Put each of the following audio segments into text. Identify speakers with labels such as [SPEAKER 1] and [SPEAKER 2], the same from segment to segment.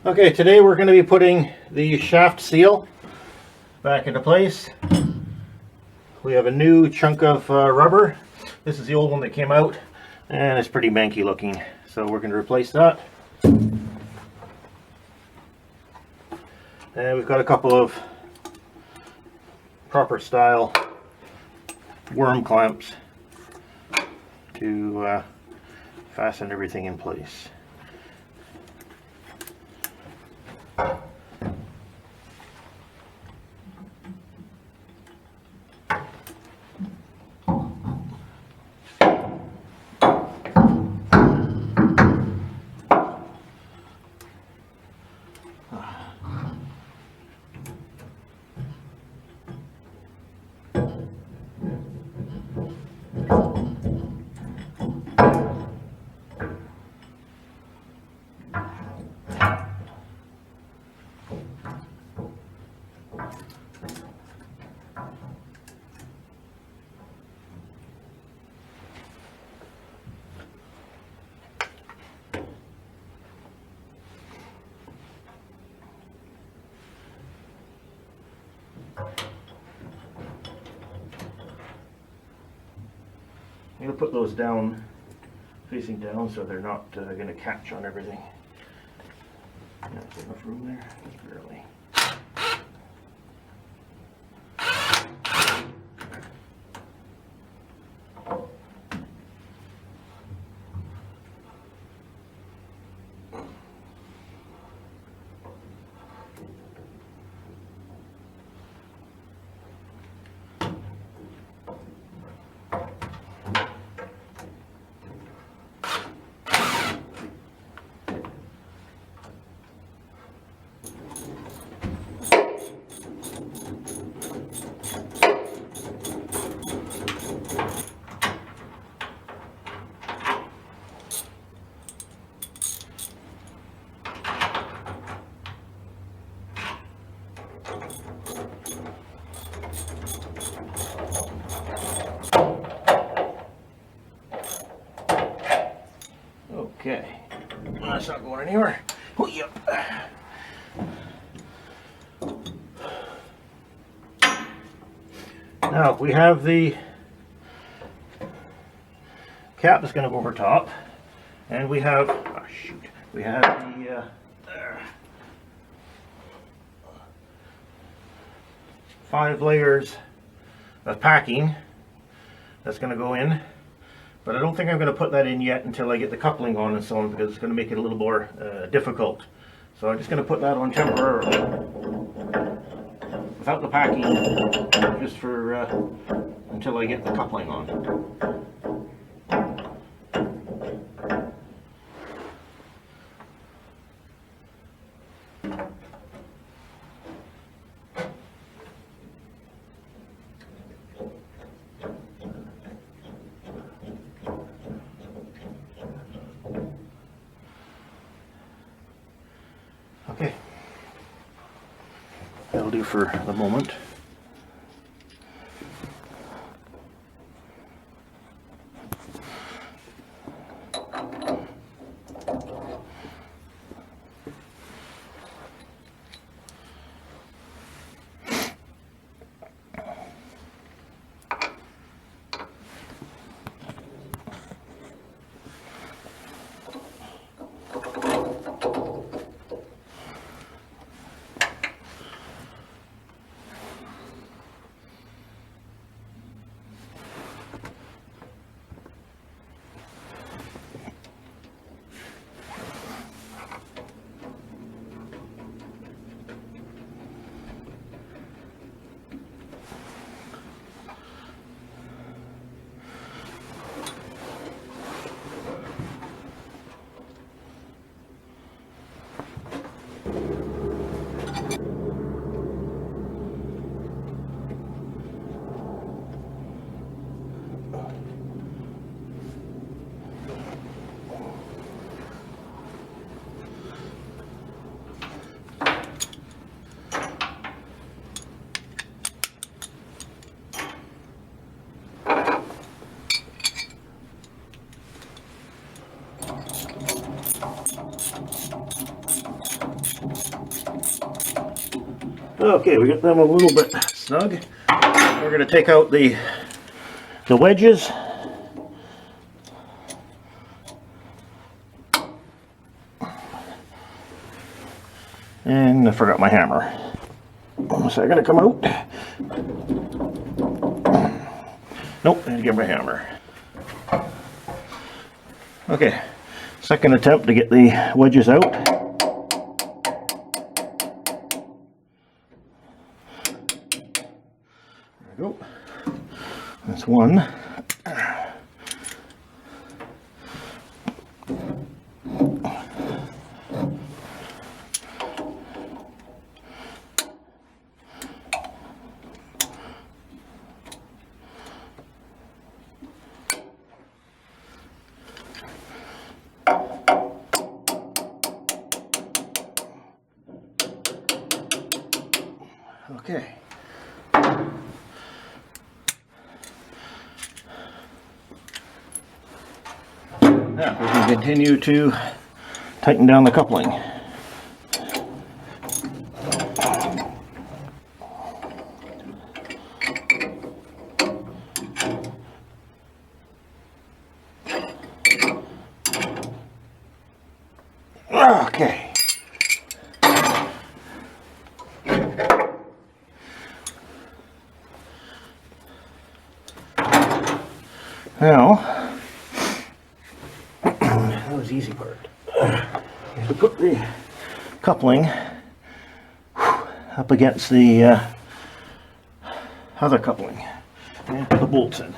[SPEAKER 1] Okay, today we're going to be putting the shaft seal back into place. We have a new chunk of rubber. This is the old one that came out, and it's pretty manky looking, so we're going to replace that. And we've got a couple of proper style worm clamps to fasten everything in place. I'm going to put those down, facing down, so they're not going to catch on everything. There's enough room there, just barely. Okay, that's not going anywhere. Oh, yep. Now we have the cap that's going to go over top, and we have we have the 5 layers of packing that's going to go in. But I don't think I'm going to put that in yet until I get the coupling on and so on, because it's going to make it a little more difficult. So I'm just going to put that on temporarily without the packing, just for until I get the coupling on. Okay, that'll do for the moment. Okay, we got them a little bit snug. We're going to take out the wedges. And I forgot my hammer. So I'm going to come out. Nope, I didn't get my hammer. Okay, second attempt to get the wedges out. There we go. That's one. Okay. Now we can continue to tighten down the coupling. Okay. Now, that was the easy part. To put the coupling up against the other coupling and put the bolts in.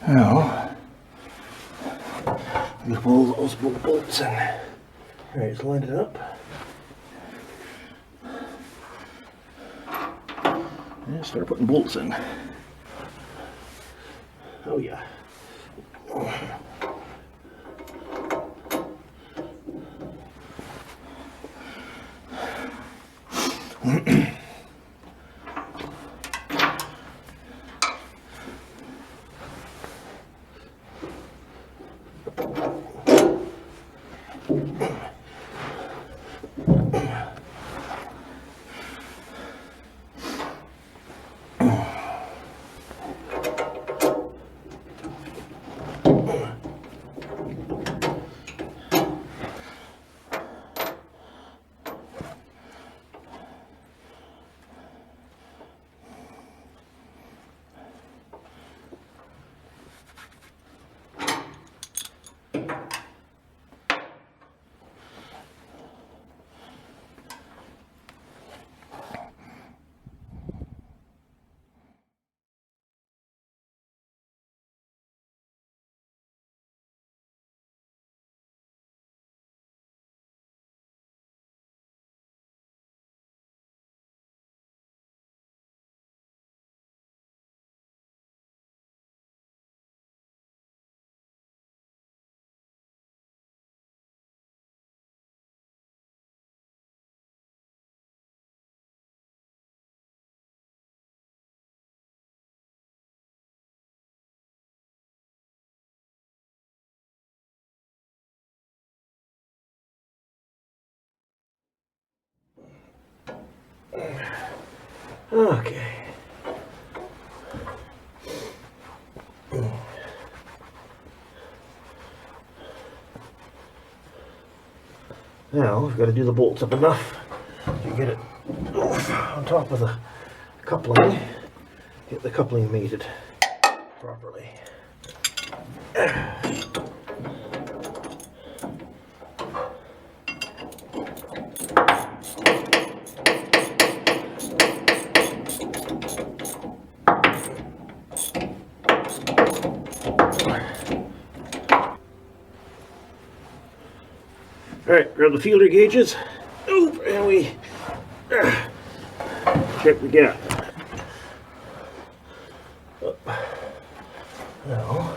[SPEAKER 1] Now, I'm going to pull those bolts in. Alright, let's line it up. And start putting bolts in. Oh yeah. Okay. Now we've got to do the bolts up enough to get it on top of the coupling, get the coupling mated properly. Alright, grab the feeler gauges, and we check the gap. Now,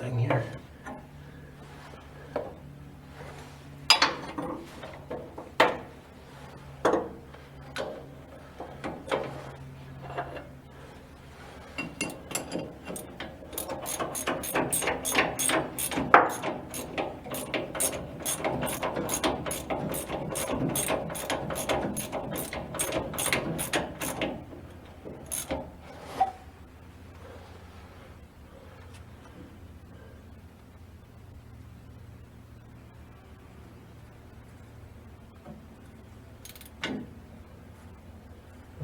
[SPEAKER 1] thing here.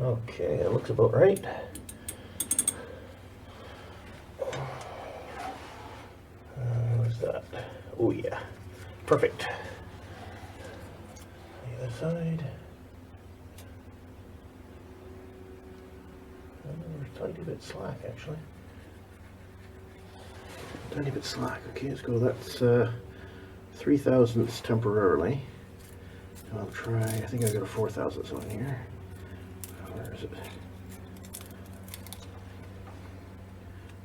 [SPEAKER 1] Okay, that looks about right. What's that? Oh yeah, perfect. The other side. A tiny bit slack actually. Tiny bit slack. Okay, let's go. That's 3/1000ths temporarily. I'll try. I think I got a 4/1000ths on here. Where is it?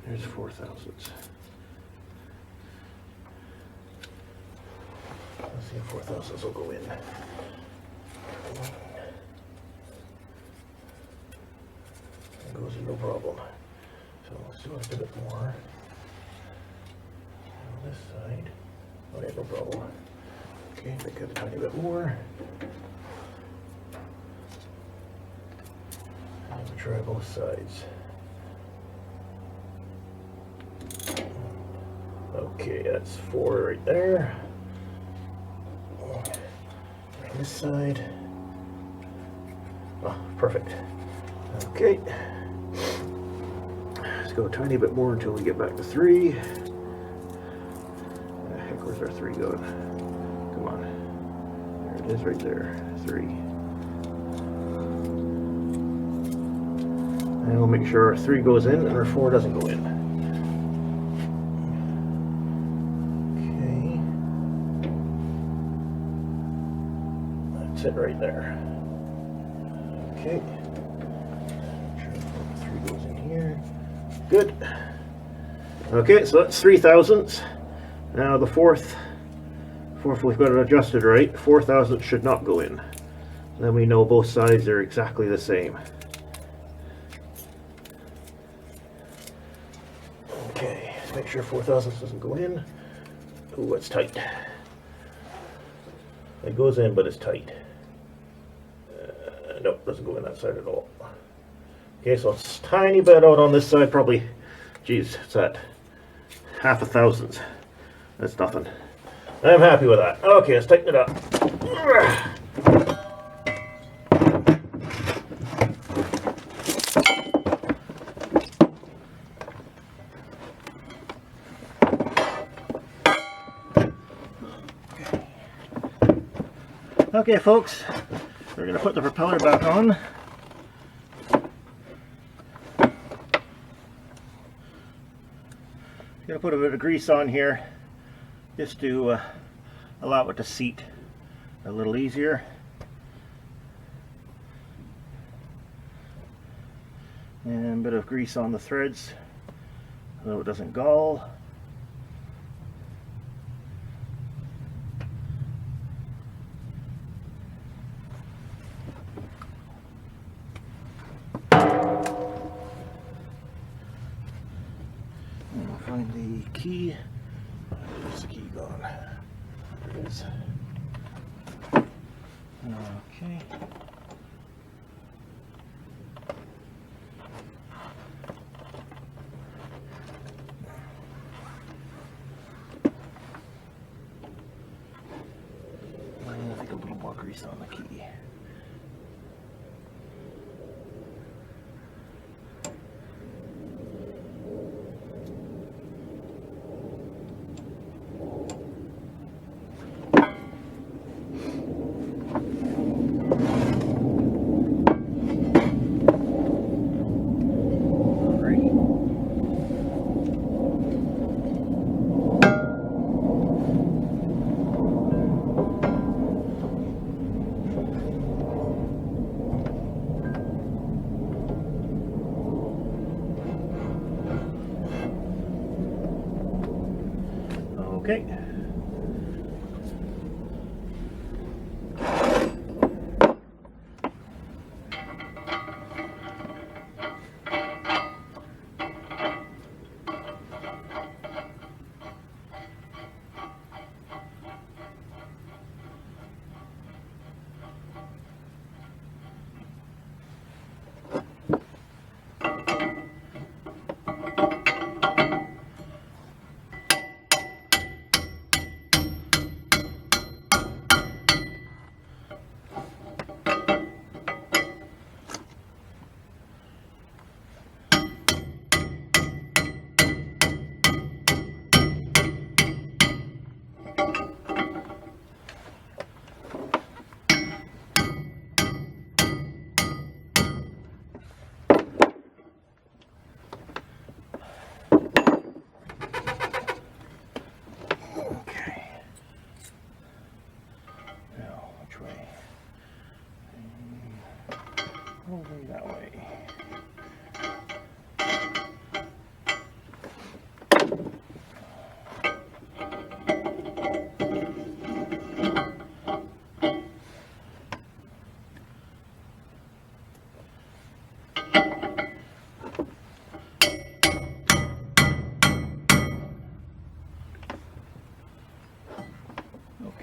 [SPEAKER 1] There's 4/1000ths. Let's see if 4/1000ths will go in. It goes in no problem. So let's do it a bit more. On this side. Oh yeah, no problem. Okay, make it a tiny bit more. Try both sides. Okay, that's 4 right there. On this side. Oh, perfect. Okay. Let's go a tiny bit more until we get back to 3. Heck, where's our 3 going? Come on. There it is right there. 3. And we'll make sure our 3 goes in and our 4 doesn't go in. Okay. That's it right there. Okay. Make sure 3 goes in here. Good. Okay, so that's 3/1000ths. Now the fourth we've got it adjusted right. 4/1000ths should not go in. Then we know both sides are exactly the same. Okay, let's make sure 4/1000ths doesn't go in. Ooh, it's tight. It goes in, but it's tight. Nope, doesn't go in that side at all. Okay, so it's a tiny bit out on this side, probably, geez, it's that 1/1000ths. That's nothing. I'm happy with that. Okay, let's tighten it up. Okay, folks, we're going to put the propeller back on. Going to put a bit of grease on here just to allow it to seat a little easier. And a bit of grease on the threads so it doesn't gall. Find the key. Where's the key gone? There it is. Okay. I think a little more grease on the key.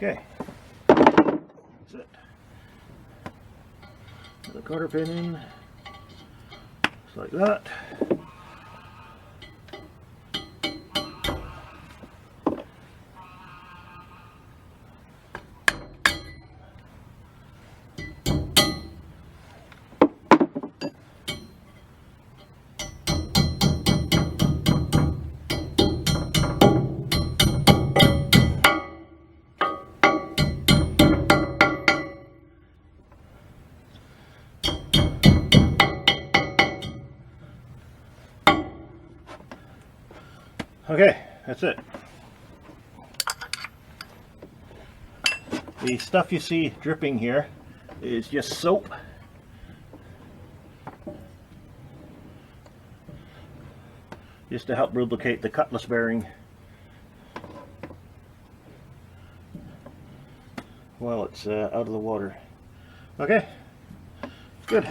[SPEAKER 1] Okay, that's it. Put the quarter pin in, just like that. Okay, that's it. The stuff you see dripping here is just soap. Just to help lubricate the cutlass bearing while it's out of the water. Okay, good.